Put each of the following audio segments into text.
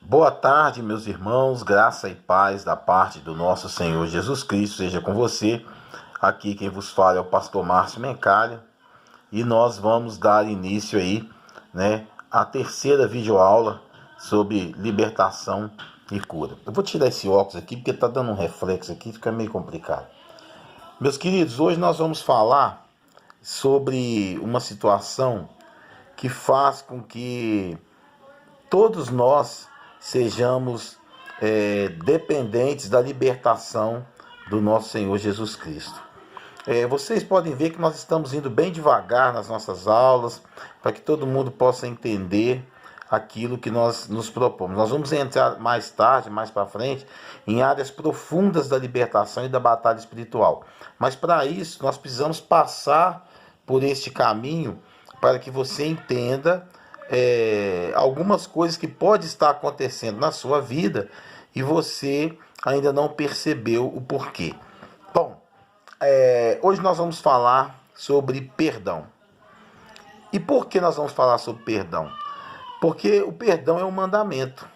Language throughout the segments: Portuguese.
Boa tarde, meus irmãos, graça e paz da parte do nosso Senhor Jesus Cristo seja com você. Aqui quem vos fala é o pastor Márcio Mencalha e nós vamos dar início aí, à terceira videoaula sobre libertação e cura. Eu vou tirar esse óculos aqui porque tá dando um reflexo aqui, fica meio complicado. Meus queridos, hoje nós vamos falar sobre uma situação que faz com que todos nós sejamos dependentes da libertação do nosso Senhor Jesus Cristo. Vocês podem ver que nós estamos indo bem devagar nas nossas aulas, para que todo mundo possa entender aquilo que nós nos propomos. Nós vamos entrar mais tarde, mais para frente, em áreas profundas da libertação e da batalha espiritual. Mas para isso, nós precisamos passar por este caminho para que você entenda algumas coisas que pode estar acontecendo na sua vida e você ainda não percebeu o porquê. Bom, hoje nós vamos falar sobre perdão. E por que nós vamos falar sobre perdão? Porque o perdão é um mandamento.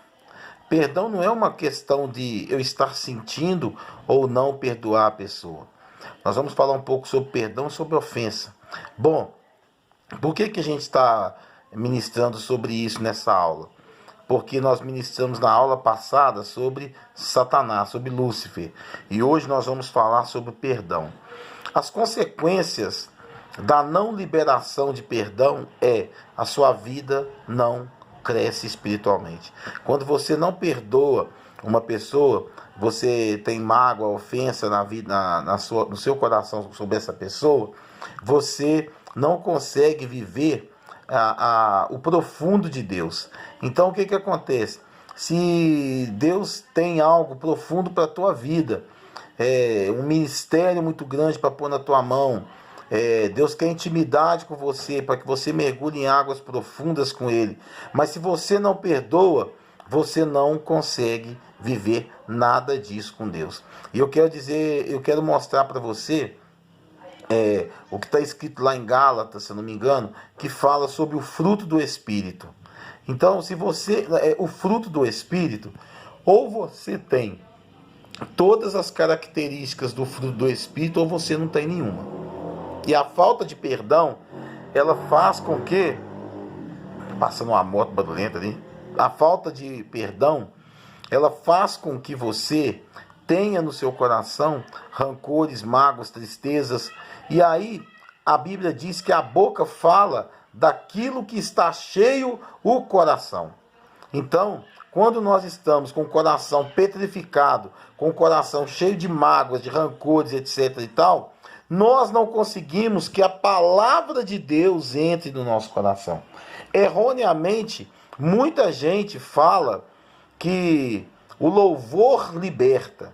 Perdão não é uma questão de eu estar sentindo ou não perdoar a pessoa. Nós vamos falar um pouco sobre perdão e sobre ofensa. Bom, por que a gente está ministrando sobre isso nessa aula? Porque nós ministramos na aula passada sobre Satanás, sobre Lúcifer. E hoje nós vamos falar sobre perdão. As consequências da não liberação de perdão a sua vida não cresce espiritualmente. Quando você não perdoa uma pessoa, você tem mágoa, ofensa na vida, no seu coração sobre essa pessoa, você não consegue viver o profundo de Deus. Então o que acontece? Se Deus tem algo profundo para a tua vida, um ministério muito grande para pôr na tua mão, Deus quer intimidade com você, para que você mergulhe em águas profundas com Ele. Mas se você não perdoa, você não consegue viver nada disso com Deus. E eu quero mostrar para você o que está escrito lá em Gálatas, se eu não me engano, que fala sobre o fruto do Espírito. Então, se você o fruto do Espírito, ou você tem todas as características do fruto do Espírito, ou você não tem nenhuma. E a falta de perdão, ela faz com que, passando uma moto barulhenta ali, a falta de perdão, ela faz com que você tenha no seu coração rancores, mágoas, tristezas. E aí a Bíblia diz que a boca fala daquilo que está cheio o coração. Então, quando nós estamos com o coração petrificado, com o coração cheio de mágoas, de rancores, etc. e tal, nós não conseguimos que a palavra de Deus entre no nosso coração. Erroneamente, muita gente fala que o louvor liberta.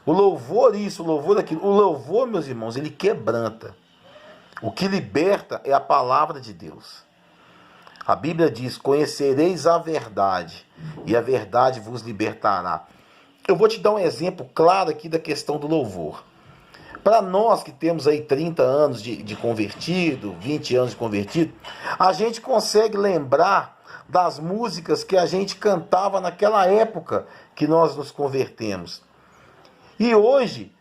O louvor isso, o louvor aquilo. O louvor, meus irmãos, ele quebranta. O que liberta é a palavra de Deus. A Bíblia diz: conhecereis a verdade, e a verdade vos libertará. Eu vou te dar um exemplo claro aqui da questão do louvor. Para nós que temos aí 30 anos de convertido, 20 anos de convertido, a gente consegue lembrar das músicas que a gente cantava naquela época que nós nos convertemos. E hoje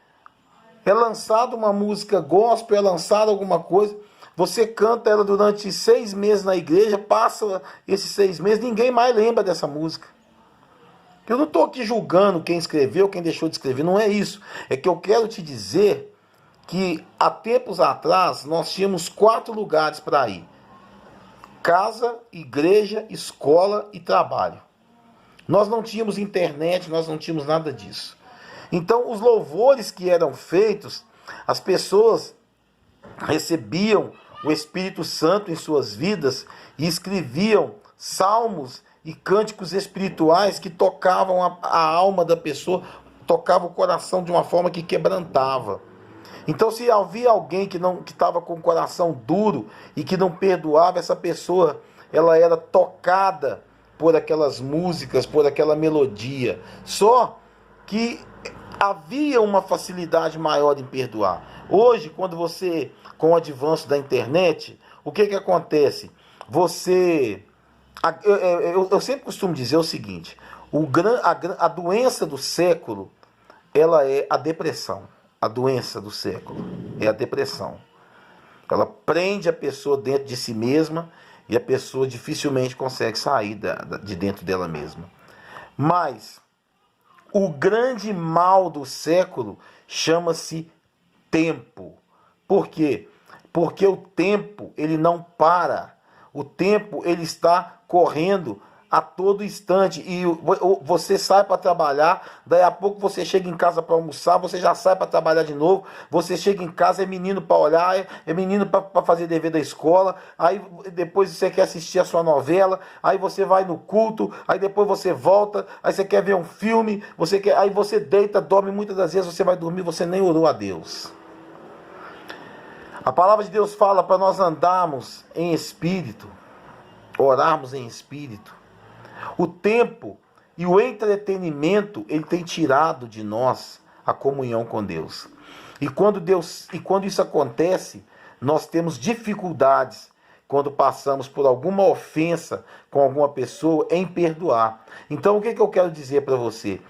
é lançada uma música gospel, é lançada alguma coisa, você canta ela durante 6 meses na igreja, passa esses 6 meses, ninguém mais lembra dessa música. Eu não estou aqui julgando quem escreveu, quem deixou de escrever, não é isso. É que eu quero te dizer que há tempos atrás nós tínhamos 4 lugares para ir: casa, igreja, escola e trabalho. Nós não tínhamos internet, nós não tínhamos nada disso. Então os louvores que eram feitos, as pessoas recebiam o Espírito Santo em suas vidas e escreviam salmos e cânticos espirituais que tocavam a alma da pessoa, tocavam o coração de uma forma que quebrantava. Então, se havia alguém que estava com o coração duro e que não perdoava, essa pessoa ela era tocada por aquelas músicas, por aquela melodia. Só que havia uma facilidade maior em perdoar. Hoje, quando você, com o avanço da internet, o que acontece? Eu sempre costumo dizer o seguinte: A doença do século, ela é a depressão. A doença do século é a depressão. Ela prende a pessoa dentro de si mesma e a pessoa dificilmente consegue sair de dentro dela mesma. Mas o grande mal do século chama-se tempo. Por quê? Porque o tempo, ele não para. O tempo, ele está correndo a todo instante. E você sai para trabalhar, daí a pouco você chega em casa para almoçar, você já sai para trabalhar de novo, você chega em casa, é menino para olhar, é menino para fazer dever da escola, aí depois você quer assistir a sua novela, aí você vai no culto, aí depois você volta, aí você quer ver um filme, aí você deita, dorme, muitas das vezes você vai dormir, você nem orou a Deus. A palavra de Deus fala para nós andarmos em espírito, orarmos em espírito. O tempo e o entretenimento, ele tem tirado de nós a comunhão com Deus. E quando isso acontece, nós temos dificuldades quando passamos por alguma ofensa com alguma pessoa em perdoar. Então, o que eu quero dizer para você?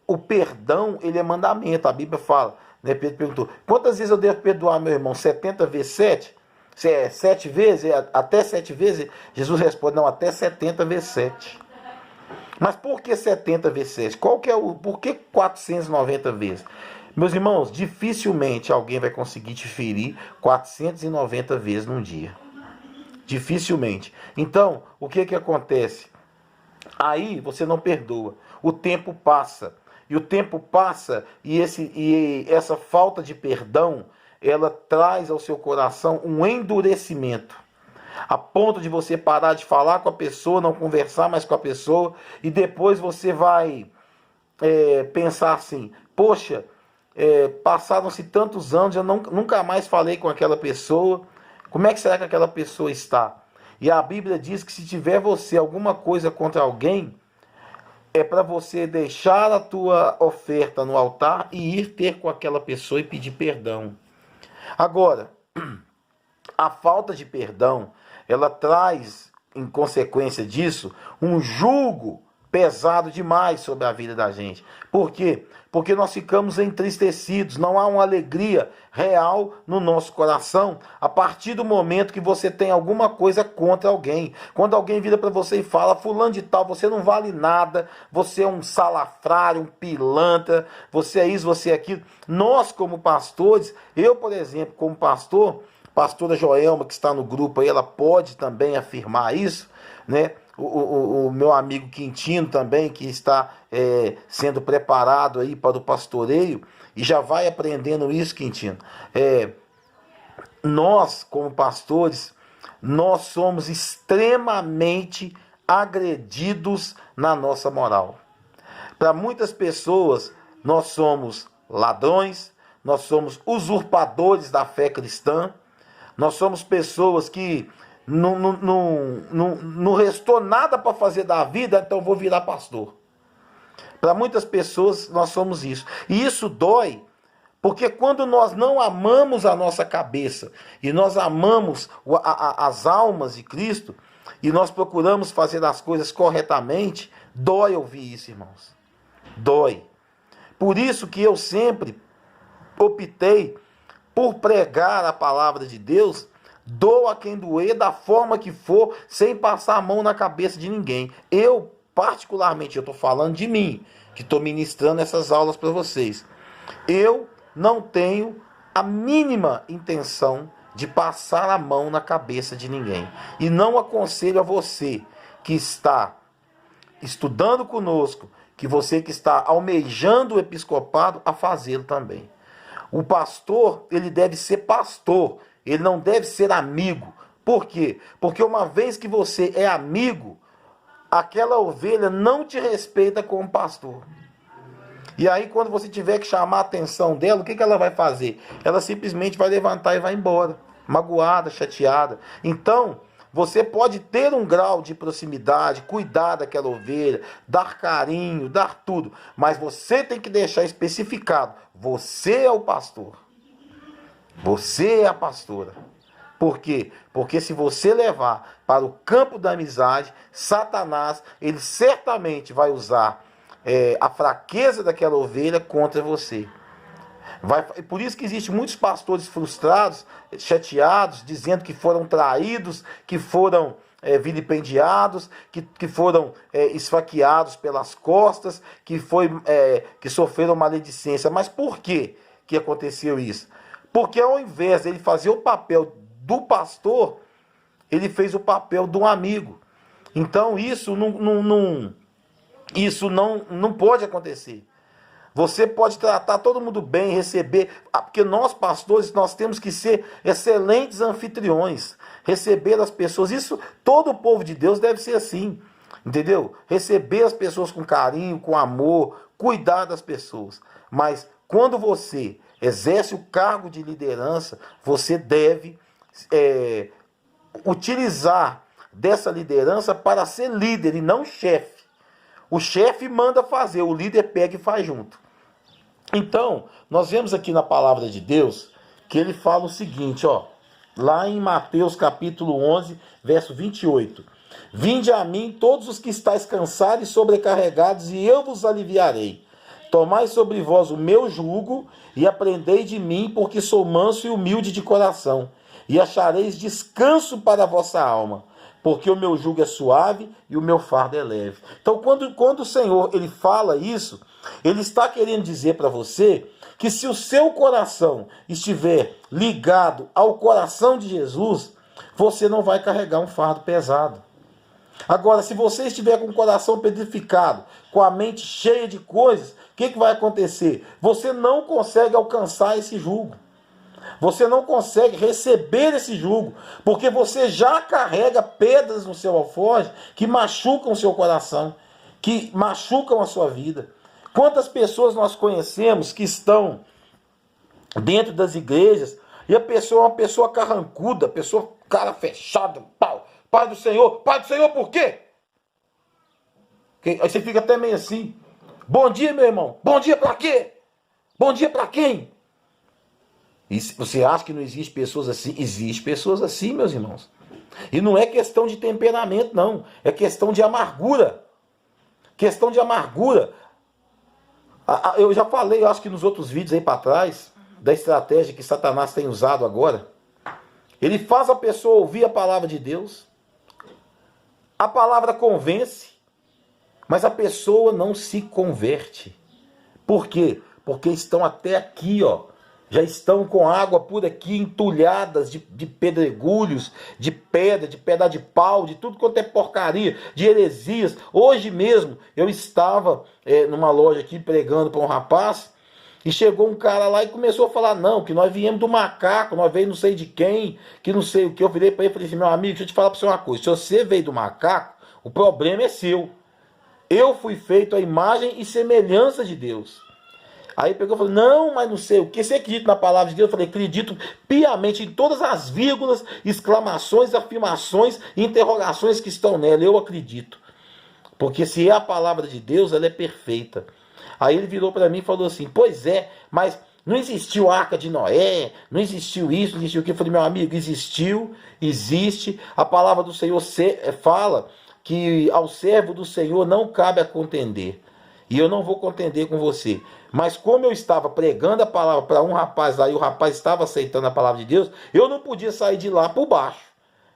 O perdão, ele é mandamento. A Bíblia fala, né? Pedro perguntou, quantas vezes eu devo perdoar meu irmão? 70 vezes 7? Se é 7 vezes, até 7 vezes, Jesus responde, não, até 70 vezes 7. Mas por que 70 vezes 7? Por que 490 vezes? Meus irmãos, dificilmente alguém vai conseguir te ferir 490 vezes num dia. Dificilmente. Então, o que acontece? Aí você não perdoa. O tempo passa. E o tempo passa e essa falta de perdão, ela traz ao seu coração um endurecimento, a ponto de você parar de falar com a pessoa, não conversar mais com a pessoa, e depois você vai pensar assim, poxa, passaram-se tantos anos, eu nunca mais falei com aquela pessoa, como é que será que aquela pessoa está? E a Bíblia diz que se tiver você alguma coisa contra alguém, é para você deixar a tua oferta no altar e ir ter com aquela pessoa e pedir perdão. Agora, a falta de perdão, ela traz, em consequência disso, um jugo pesado demais sobre a vida da gente. Por quê? Porque nós ficamos entristecidos, não há uma alegria real no nosso coração a partir do momento que você tem alguma coisa contra alguém. Quando alguém vira para você e fala, fulano de tal, você não vale nada, você é um salafrário, um pilantra, você é isso, você é aquilo. Nós como pastores, eu por exemplo, como pastor, pastora Joelma que está no grupo aí, ela pode também afirmar isso, né? O meu amigo Quintino também, que está sendo preparado aí para o pastoreio, e já vai aprendendo isso, Quintino. Nós, como pastores, nós somos extremamente agredidos na nossa moral. Para muitas pessoas, nós somos ladrões, nós somos usurpadores da fé cristã, nós somos pessoas que não restou nada para fazer da vida, então vou virar pastor. Para muitas pessoas nós somos isso. E isso dói, porque quando nós não amamos a nossa cabeça, e nós amamos as almas de Cristo, e nós procuramos fazer as coisas corretamente, dói ouvir isso, irmãos. Dói. Por isso que eu sempre optei por pregar a palavra de Deus, doa quem doer, da forma que for, sem passar a mão na cabeça de ninguém. Eu, particularmente, eu estou falando de mim, que estou ministrando essas aulas para vocês. Eu não tenho a mínima intenção de passar a mão na cabeça de ninguém. E não aconselho a você que está estudando conosco, que você que está almejando o episcopado, a fazê-lo também. O pastor, ele deve ser pastor, ele não deve ser amigo. Por quê? Porque uma vez que você é amigo, aquela ovelha não te respeita como pastor. E aí quando você tiver que chamar a atenção dela, o que ela vai fazer? Ela simplesmente vai levantar e vai embora, magoada, chateada. Então, você pode ter um grau de proximidade, cuidar daquela ovelha, dar carinho, dar tudo, mas você tem que deixar especificado, você é o pastor. Você é a pastora. Por quê? Porque se você levar para o campo da amizade, Satanás, ele certamente vai usar a fraqueza daquela ovelha contra você. Por isso que existem muitos pastores frustrados, chateados, dizendo que foram traídos, que foram vilipendiados, que foram esfaqueados pelas costas, que sofreram maledicência. Mas por que aconteceu isso? Porque ao invés de ele fazer o papel do pastor, ele fez o papel de um amigo. Então isso não pode acontecer. Você pode tratar todo mundo bem, receber, porque nós pastores, nós temos que ser excelentes anfitriões, receber as pessoas. Isso, todo o povo de Deus deve ser assim, entendeu? Receber as pessoas com carinho, com amor, cuidar das pessoas. Mas quando você exerce o cargo de liderança, você deve utilizar dessa liderança para ser líder e não chefe. O chefe manda fazer, o líder pega e faz junto. Então, nós vemos aqui na palavra de Deus que ele fala o seguinte, lá em Mateus capítulo 11, verso 28. Vinde a mim todos os que estáis cansados e sobrecarregados, e eu vos aliviarei. Tomai sobre vós o meu jugo e aprendei de mim, porque sou manso e humilde de coração, e achareis descanso para a vossa alma. Porque o meu jugo é suave e o meu fardo é leve. Então, quando o Senhor ele fala isso, ele está querendo dizer para você que se o seu coração estiver ligado ao coração de Jesus, você não vai carregar um fardo pesado. Agora, se você estiver com o coração petrificado, com a mente cheia de coisas, o que vai acontecer? Você não consegue alcançar esse jugo. Você não consegue receber esse jugo, porque você já carrega pedras no seu alforje que machucam o seu coração, que machucam a sua vida. Quantas pessoas nós conhecemos que estão dentro das igrejas e a pessoa é uma pessoa carrancuda, pessoa cara fechada, pau, Pai do Senhor por quê? Aí você fica até meio assim, bom dia meu irmão, bom dia para quê? Bom dia para quem? E você acha que não existe pessoas assim? Existe pessoas assim, meus irmãos. E não é questão de temperamento, não. É questão de amargura. Questão de amargura. Eu já falei, eu acho que nos outros vídeos aí para trás, da estratégia que Satanás tem usado agora. Ele faz a pessoa ouvir a palavra de Deus. A palavra convence, mas a pessoa não se converte. Por quê? Porque estão até aqui, já estão com água por aqui, entulhadas de pedregulhos, de pedra, de pedaço de pau, de tudo quanto é porcaria, de heresias. Hoje mesmo eu estava numa loja aqui pregando para um rapaz, e chegou um cara lá e começou a falar, não, que nós viemos do macaco, nós veio não sei de quem, que não sei o que. Eu virei para ele e falei assim, meu amigo, deixa eu te falar para você uma coisa, se você veio do macaco, o problema é seu. Eu fui feito à imagem e semelhança de Deus. Aí pegou e falou, não, mas não sei o que, você acredita na palavra de Deus? Eu falei, acredito piamente em todas as vírgulas, exclamações, afirmações e interrogações que estão nela, eu acredito. Porque se é a palavra de Deus, ela é perfeita. Aí ele virou para mim e falou assim, pois é, mas não existiu a Arca de Noé, não existiu isso, não existiu aquilo. Eu falei, meu amigo, existiu, existe. A palavra do Senhor fala que ao servo do Senhor não cabe a contender. E eu não vou contender com você. Mas como eu estava pregando a palavra para um rapaz lá, e o rapaz estava aceitando a palavra de Deus, eu não podia sair de lá por baixo.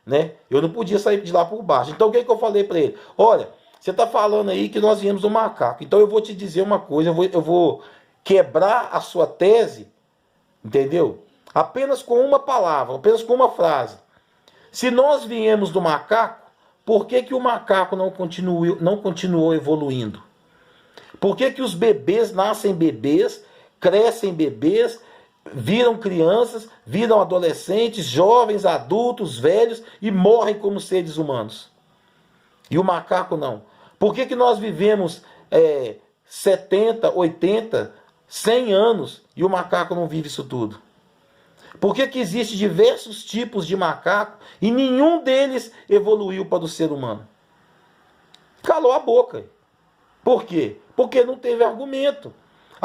Né? Eu não podia sair de lá por baixo. Então o que eu falei para ele? Olha, você está falando aí que nós viemos do macaco. Então eu vou te dizer uma coisa, eu vou quebrar a sua tese, entendeu? Apenas com uma palavra, apenas com uma frase. Se nós viemos do macaco, por que o macaco não continuou evoluindo? Por que os bebês nascem bebês, crescem bebês, viram crianças, viram adolescentes, jovens, adultos, velhos e morrem como seres humanos? E o macaco não. Por que nós vivemos 70, 80, 100 anos e o macaco não vive isso tudo? Por que existem diversos tipos de macaco e nenhum deles evoluiu para o ser humano? Calou a boca. Por quê? Porque não teve argumento.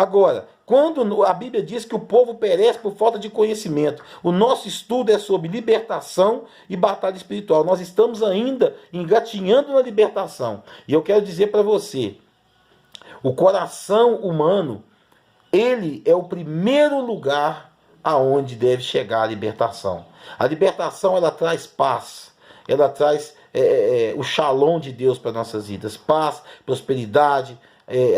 Agora, quando a Bíblia diz que o povo perece por falta de conhecimento, o nosso estudo é sobre libertação e batalha espiritual. Nós estamos ainda engatinhando na libertação. E eu quero dizer para você, o coração humano, ele é o primeiro lugar aonde deve chegar a libertação. A libertação, ela traz paz, ela traz o shalom de Deus para nossas vidas. Paz, prosperidade,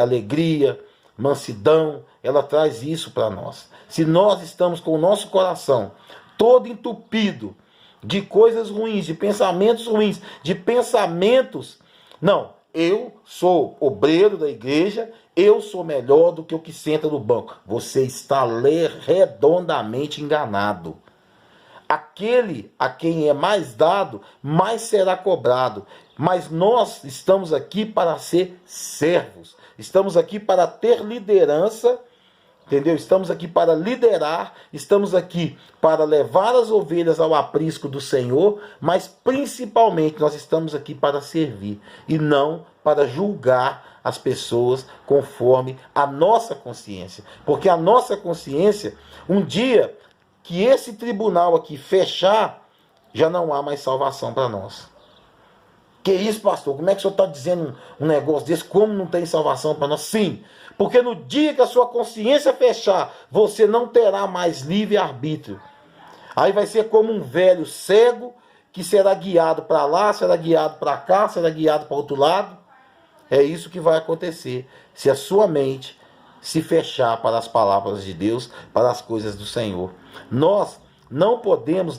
alegria, mansidão, ela traz isso para nós. Se nós estamos com o nosso coração todo entupido de coisas ruins, de pensamentos ruins, de pensamentos... Não, eu sou obreiro da igreja, eu sou melhor do que o que senta no banco. Você está redondamente enganado. Aquele a quem é mais dado, mais será cobrado. Mas nós estamos aqui para ser servos. Estamos aqui para ter liderança, entendeu? Estamos aqui para liderar, estamos aqui para levar as ovelhas ao aprisco do Senhor, mas principalmente nós estamos aqui para servir e não para julgar as pessoas conforme a nossa consciência. Porque a nossa consciência, um dia que esse tribunal aqui fechar, já não há mais salvação para nós. Que isso, pastor? Como é que o senhor está dizendo um negócio desse? Como não tem salvação para nós? Sim, porque no dia que a sua consciência fechar, você não terá mais livre-arbítrio. Aí vai ser como um velho cego que será guiado para lá, será guiado para cá, será guiado para outro lado. É isso que vai acontecer se a sua mente se fechar para as palavras de Deus, para as coisas do Senhor. Nós não podemos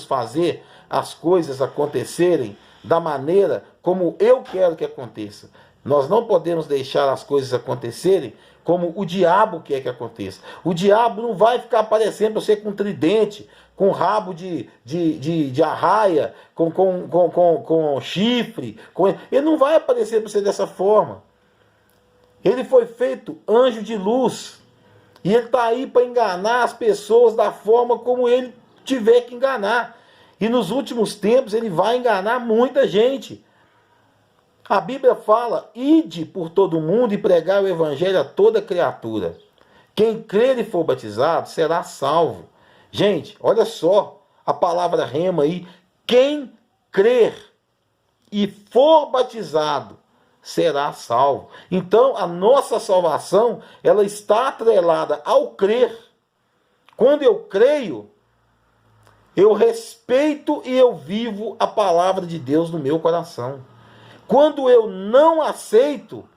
fazer as coisas acontecerem da maneira como eu quero que aconteça. Nós não podemos deixar as coisas acontecerem como o diabo quer que aconteça. O diabo não vai ficar aparecendo para você com tridente, com rabo de arraia, com chifre. Ele não vai aparecer para você dessa forma. Ele foi feito anjo de luz. E ele está aí para enganar as pessoas da forma como ele tiver que enganar. E nos últimos tempos ele vai enganar muita gente. A Bíblia fala: ide por todo mundo e pregai o evangelho a toda criatura. Quem crer e for batizado será salvo. Gente, olha só a palavra rema aí. Quem crer e for batizado será salvo. Então a nossa salvação, ela está atrelada ao crer. Quando eu creio, eu respeito e eu vivo a palavra de Deus no meu coração. Quando eu não aceito,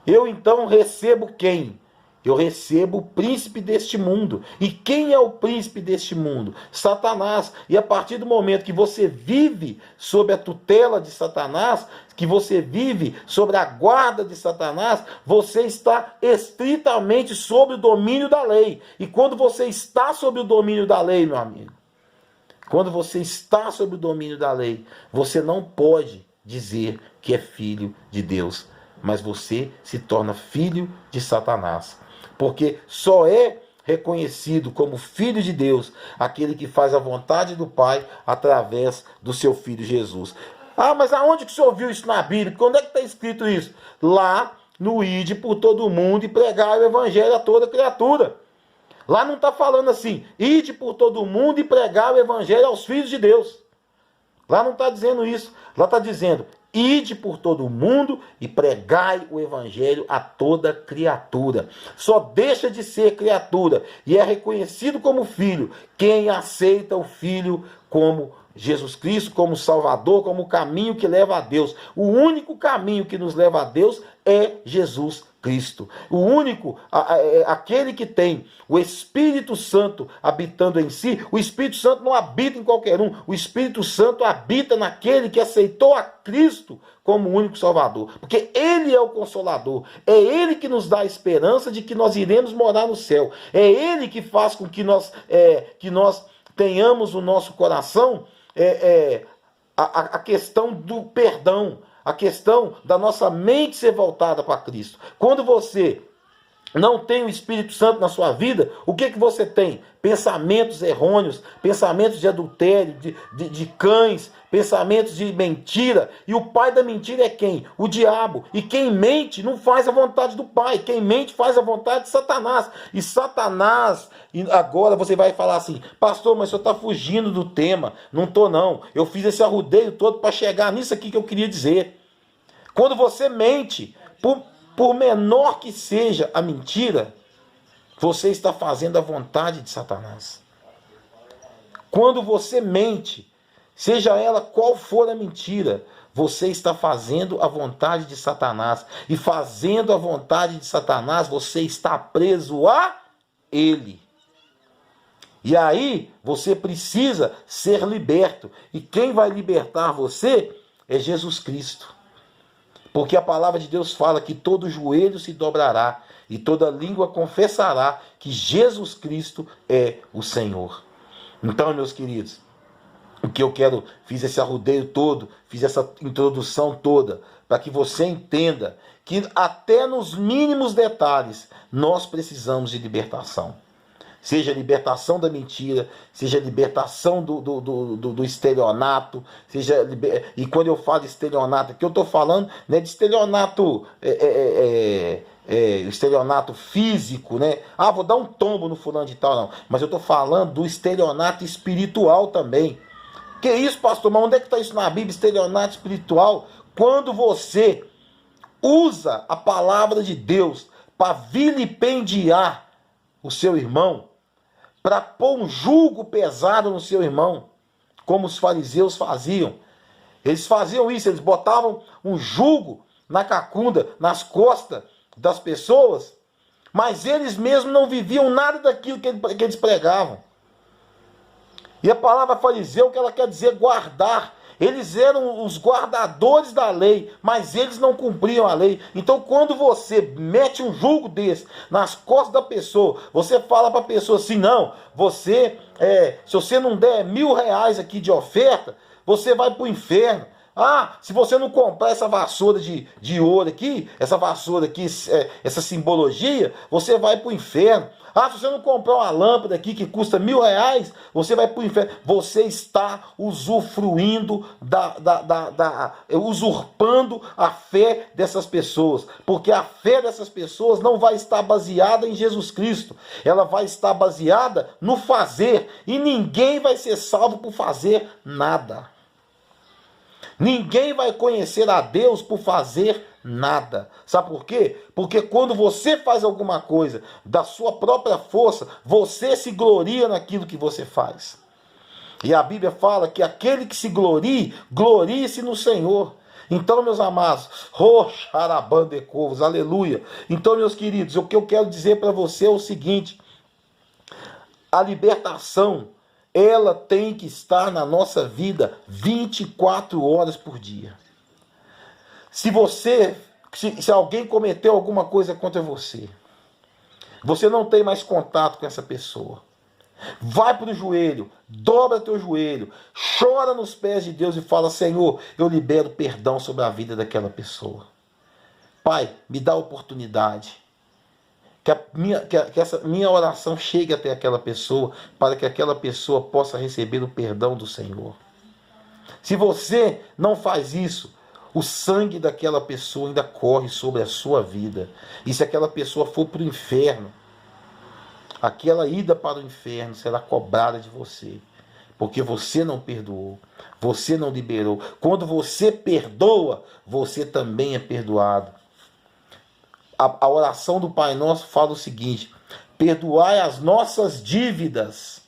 eu então recebo quem? Eu recebo o príncipe deste mundo. E quem é o príncipe deste mundo? Satanás. E a partir do momento que você vive sob a tutela de Satanás, que você vive sobre a guarda de Satanás, você está estritamente sob o domínio da lei. E quando você está sob o domínio da lei, meu amigo, quando você está sob o domínio da lei, você não pode dizer que é filho de Deus, mas você se torna filho de Satanás. Porque só é reconhecido como filho de Deus aquele que faz a vontade do Pai através do seu Filho Jesus. Ah, mas aonde que o senhor viu isso na Bíblia? Quando é que está escrito isso? Lá no ide por todo mundo e pregar o evangelho a toda criatura. Lá não está falando assim, ide por todo mundo e pregar o evangelho aos filhos de Deus. Lá não está dizendo isso. Lá está dizendo, ide por todo mundo e pregai o evangelho a toda criatura. Só deixa de ser criatura e é reconhecido como filho quem aceita o Filho como Jesus Cristo, como Salvador, como o caminho que leva a Deus. O único caminho que nos leva a Deus é Jesus Cristo. O único, aquele que tem o Espírito Santo habitando em si. O Espírito Santo não habita em qualquer um. O Espírito Santo habita naquele que aceitou a Cristo como o único Salvador. Porque Ele é o Consolador. É Ele que nos dá a esperança de que nós iremos morar no céu. É Ele que faz com que nós tenhamos no nosso coração a questão do perdão. A questão da nossa mente ser voltada para Cristo. Quando você não tem o Espírito Santo na sua vida, o que você tem? Pensamentos errôneos, pensamentos de adultério, de cães, pensamentos de mentira. E o pai da mentira é quem? O diabo. E quem mente não faz a vontade do pai. Quem mente faz a vontade de Satanás. E Satanás, e agora você vai falar assim, pastor, mas o senhor está fugindo do tema. Não estou não. Eu fiz esse arrudeio todo para chegar nisso aqui que eu queria dizer. Quando você mente, por menor que seja a mentira, você está fazendo a vontade de Satanás. Quando você mente, seja ela qual for a mentira, você está fazendo a vontade de Satanás. E fazendo a vontade de Satanás, você está preso a ele. E aí, você precisa ser liberto. E quem vai libertar você é Jesus Cristo. Porque a palavra de Deus fala que todo joelho se dobrará e toda língua confessará que Jesus Cristo é o Senhor. Então, meus queridos, o que eu quero, fiz esse arrudeio todo, fiz essa introdução toda, para que você entenda que até nos mínimos detalhes nós precisamos de libertação. Seja libertação da mentira, seja libertação do estelionato, e quando eu falo de estelionato, aqui eu estou falando, né, de estelionato, estelionato físico, né? Ah, vou dar um tombo no fulano de tal, não. Mas eu estou falando do estelionato espiritual também. Que isso, pastor? Mas onde é que está isso na Bíblia, estelionato espiritual? Quando você usa a palavra de Deus para vilipendiar o seu irmão, para pôr um jugo pesado no seu irmão, como os fariseus faziam. Eles faziam isso, eles botavam um jugo na cacunda, nas costas das pessoas, mas eles mesmos não viviam nada daquilo que eles pregavam. E a palavra fariseu, o que ela quer dizer? Guardar. Eles eram os guardadores da lei, mas eles não cumpriam a lei. Então, quando você mete um jugo desse nas costas da pessoa, você fala para a pessoa assim, não, se você não der R$1.000 aqui de oferta, você vai para o inferno. Ah, se você não comprar essa vassoura de ouro aqui, essa vassoura aqui, essa simbologia, você vai para o inferno. Ah, se você não comprar uma lâmpada aqui que custa R$1.000, você vai para o inferno. Você está usufruindo, usurpando a fé dessas pessoas. Porque a fé dessas pessoas não vai estar baseada em Jesus Cristo. Ela vai estar baseada no fazer. E ninguém vai ser salvo por fazer nada. Ninguém vai conhecer a Deus por fazer nada. Sabe por quê? Porque quando você faz alguma coisa da sua própria força, você se gloria naquilo que você faz. E a Bíblia fala que aquele que se glorie, glorie-se no Senhor. Então, meus amados, xarabandecovos, aleluia. Então, meus queridos, o que eu quero dizer para você é o seguinte: a libertação, ela tem que estar na nossa vida 24 horas por dia. Se alguém cometeu alguma coisa contra você, você não tem mais contato com essa pessoa, vai para o joelho, dobra teu joelho, chora nos pés de Deus e fala, Senhor, eu libero perdão sobre a vida daquela pessoa. Pai, me dá oportunidade. Que essa minha oração chegue até aquela pessoa, para que aquela pessoa possa receber o perdão do Senhor. Se você não faz isso, o sangue daquela pessoa ainda corre sobre a sua vida. E se aquela pessoa for para o inferno, aquela ida para o inferno será cobrada de você. Porque você não perdoou, você não liberou. Quando você perdoa, você também é perdoado. A oração do Pai Nosso fala o seguinte: perdoai as nossas dívidas,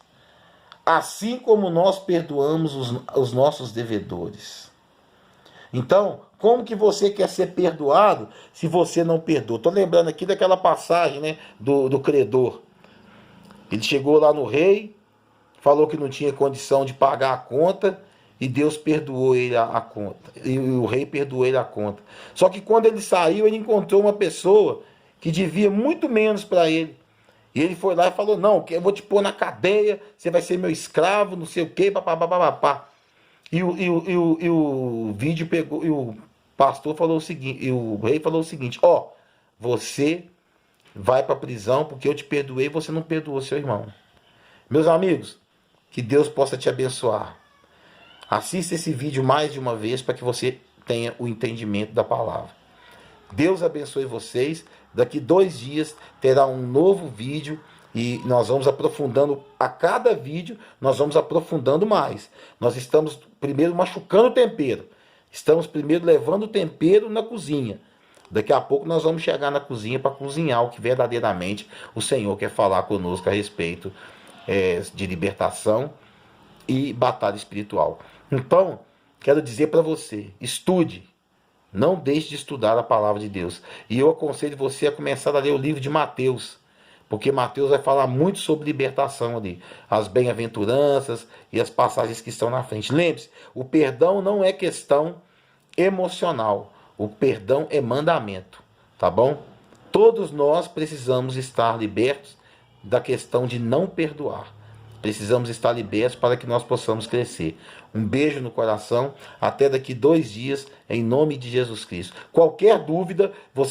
assim como nós perdoamos os nossos devedores. Então, como que você quer ser perdoado se você não perdoa? Estou lembrando aqui daquela passagem, né, do credor. Ele chegou lá no rei, falou que não tinha condição de pagar a conta, e Deus perdoou ele a conta. E o rei perdoou ele a conta. Só que quando ele saiu, ele encontrou uma pessoa que devia muito menos para ele. E ele foi lá e falou, não, eu vou te pôr na cadeia, você vai ser meu escravo, não sei o quê, papapá. E o vídeo pegou, e o pastor falou o seguinte, e o rei falou o seguinte, você vai para a prisão porque eu te perdoei e você não perdoou seu irmão. Meus amigos, que Deus possa te abençoar. Assista esse vídeo mais de uma vez para que você tenha o entendimento da palavra. Deus abençoe vocês. Daqui 2 dias terá um novo vídeo e nós vamos aprofundando. A cada vídeo nós vamos aprofundando mais. Nós estamos primeiro machucando o tempero. Estamos primeiro levando o tempero na cozinha. Daqui a pouco nós vamos chegar na cozinha para cozinhar o que verdadeiramente o Senhor quer falar conosco a respeito de libertação e batalha espiritual. Então, quero dizer para você, estude. Não deixe de estudar a palavra de Deus. E eu aconselho você a começar a ler o livro de Mateus, porque Mateus vai falar muito sobre libertação ali, as bem-aventuranças e as passagens que estão na frente. Lembre-se, o perdão não é questão emocional, o perdão é mandamento, tá bom? Todos nós precisamos estar libertos da questão de não perdoar. Precisamos estar libertos para que nós possamos crescer. Um beijo no coração. Até daqui 2 dias, em nome de Jesus Cristo. Qualquer dúvida, você